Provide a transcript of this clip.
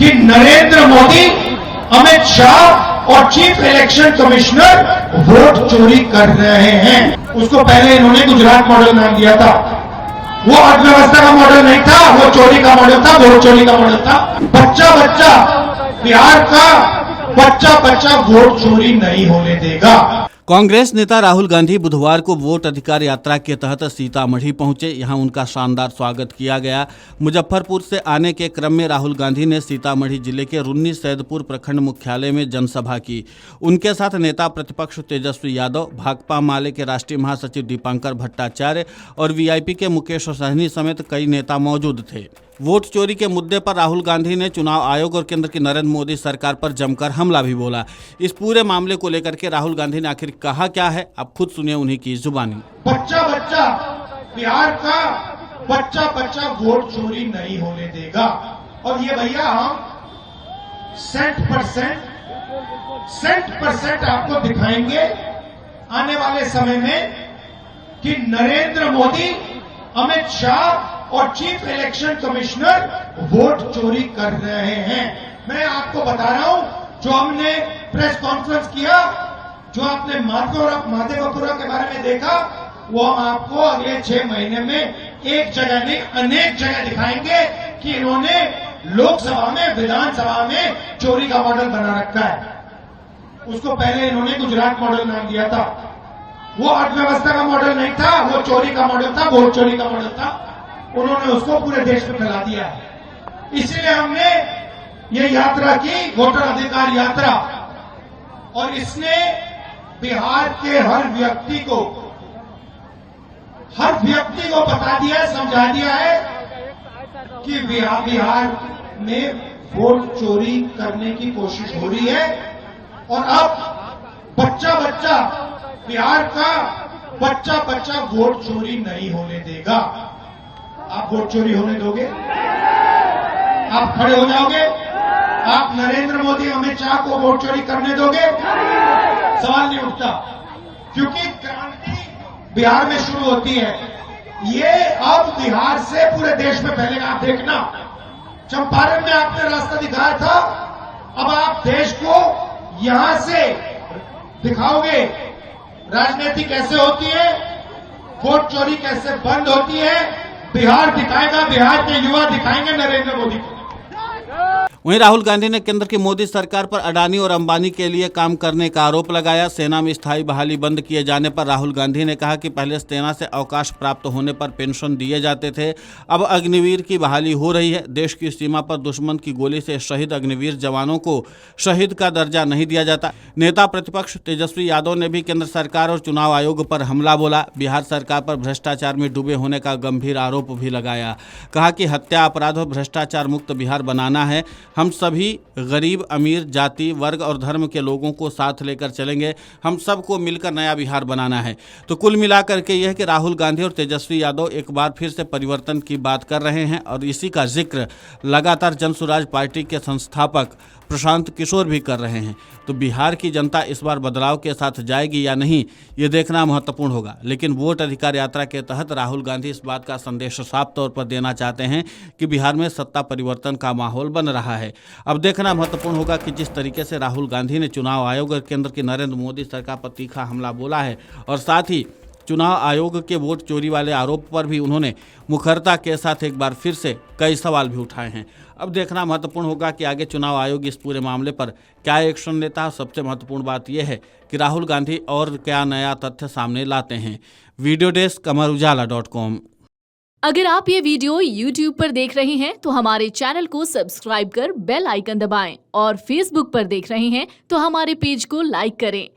कि नरेंद्र मोदी, अमित शाह और chief election commissioner vote चोरी कर रहे हैं। उसको पहले इन्होंने गुजरात मॉडल नाम दिया था। वो अर्थव्यवस्था का मॉडल नहीं था, वो चोरी का मॉडल था, वोट चोरी का मॉडल था। बच्चा बच्चा बिहार का बच्चा बच्चा वोट चोरी नहीं होने देगा। कांग्रेस नेता राहुल गांधी बुधवार को वोट अधिकार यात्रा के तहत सीतामढ़ी पहुंचे। यहां उनका शानदार स्वागत किया गया। मुजफ्फरपुर से आने के क्रम में राहुल गांधी ने सीतामढ़ी जिले के रुन्नी सैदपुर प्रखंड मुख्यालय में जनसभा की। उनके साथ नेता प्रतिपक्ष तेजस्वी यादव, भाकपा माले के राष्ट्रीय महासचिव दीपांकर भट्टाचार्य और वीआईपी के मुकेश सहनी समेत कई नेता मौजूद थे। वोट चोरी के मुद्दे पर राहुल गांधी ने चुनाव आयोग और केंद्र की नरेंद्र मोदी सरकार पर जमकर हमला भी बोला। इस पूरे मामले को लेकर के राहुल गांधी ने आखिर कहा क्या है, आप खुद सुनिए उन्हीं की जुबानी। बच्चा बच्चा बिहार का बच्चा बच्चा वोट चोरी नहीं होने देगा। और ये भैया हम 100% आपको दिखाएंगे आने वाले समय में कि नरेंद्र मोदी, अमित शाह और चीफ इलेक्शन कमिश्नर वोट चोरी कर रहे हैं। मैं आपको बता रहा हूं, जो हमने प्रेस कॉन्फ्रेंस किया, जो आपने माधेपुरा के बारे में देखा, वो हम आपको अगले 6 महीने में एक जगह नहीं अनेक जगह दिखाएंगे कि इन्होंने लोकसभा में, विधानसभा में चोरी का मॉडल बना रखा है। उसको पहले इन्होंने गुजरात मॉडल नाम दिया था। वो अर्थव्यवस्था का मॉडल नहीं था, वो चोरी का मॉडल था, वोट चोरी का मॉडल था। उन्होंने उसको पूरे देश में फैला दिया है। इसलिए हमने ये यात्रा की, वोटर अधिकार यात्रा, और इसने बिहार के हर व्यक्ति को बता दिया है, समझा दिया है कि बिहार में वोट चोरी करने की कोशिश हो रही है। और अब बच्चा बच्चा बिहार का बच्चा बच्चा वोट चोरी नहीं होने देगा। आप वोट चोरी होने दोगे? आप खड़े हो जाओगे? आप नरेंद्र मोदी, अमित शाह को वोट चोरी करने दोगे? सवाल नहीं उठता, क्योंकि क्रांति बिहार में शुरू होती है। ये अब बिहार से पूरे देश में फैलेगा। आप देखना, चंपारण में आपने रास्ता दिखाया था, अब आप देश को यहां से दिखाओगे राजनीति कैसे होती है, वोट चोरी कैसे बंद होती है। बिहार दिखाएगा, बिहार के युवा दिखाएंगे नरेंद्र मोदी को। वहीं राहुल गांधी ने केंद्र की मोदी सरकार पर अडानी और अंबानी के लिए काम करने का आरोप लगाया। सेना में स्थायी बहाली बंद किए जाने पर राहुल गांधी ने कहा कि पहले सेना से अवकाश प्राप्त होने पर पेंशन दिए जाते थे, अब अग्निवीर की बहाली हो रही है। देश की सीमा पर दुश्मन की गोली से शहीद अग्निवीर जवानों को शहीद का दर्जा नहीं दिया जाता। नेता प्रतिपक्ष तेजस्वी यादव ने भी केंद्र सरकार और चुनाव आयोग पर हमला बोला। बिहार सरकार पर भ्रष्टाचार में डूबे होने का गंभीर आरोप भी लगाया। कहा कि हत्या, अपराध और भ्रष्टाचार मुक्त बिहार बनाना है। हम सभी गरीब, अमीर, जाति, वर्ग और धर्म के लोगों को साथ लेकर चलेंगे। हम सबको मिलकर नया बिहार बनाना है। तो कुल मिलाकर के यह है कि राहुल गांधी और तेजस्वी यादव एक बार फिर से परिवर्तन की बात कर रहे हैं और इसी का जिक्र लगातार जन सुराज पार्टी के संस्थापक प्रशांत किशोर भी कर रहे हैं। तो बिहार की जनता इस बार बदलाव के साथ जाएगी या नहीं, ये देखना महत्वपूर्ण होगा। लेकिन वोट अधिकार यात्रा के तहत राहुल गांधी इस बात का संदेश साफ तौर पर देना चाहते हैं कि बिहार में सत्ता परिवर्तन का माहौल बन रहा है। अब देखना महत्वपूर्ण होगा कि जिस तरीके से राहुल गांधी ने चुनाव आयोग और केंद्र की नरेंद्र मोदी सरकार पर तीखा हमला बोला है, और साथ ही चुनाव आयोग के वोट चोरी वाले आरोप पर भी उन्होंने मुखरता के साथ एक बार फिर से कई सवाल भी उठाए हैं। अब देखना महत्वपूर्ण होगा कि आगे चुनाव आयोग इस पूरे मामले पर क्या एक्शन लेता है। सबसे महत्वपूर्ण बात यह है कि राहुल गांधी और क्या नया तथ्य सामने लाते हैं। Video desk amarujala.com। अगर आप ये वीडियो YouTube पर देख रहे हैं तो हमारे चैनल को सब्सक्राइब कर बेल आइकन दबाएं, और Facebook पर देख रहे हैं तो हमारे पेज को लाइक करें।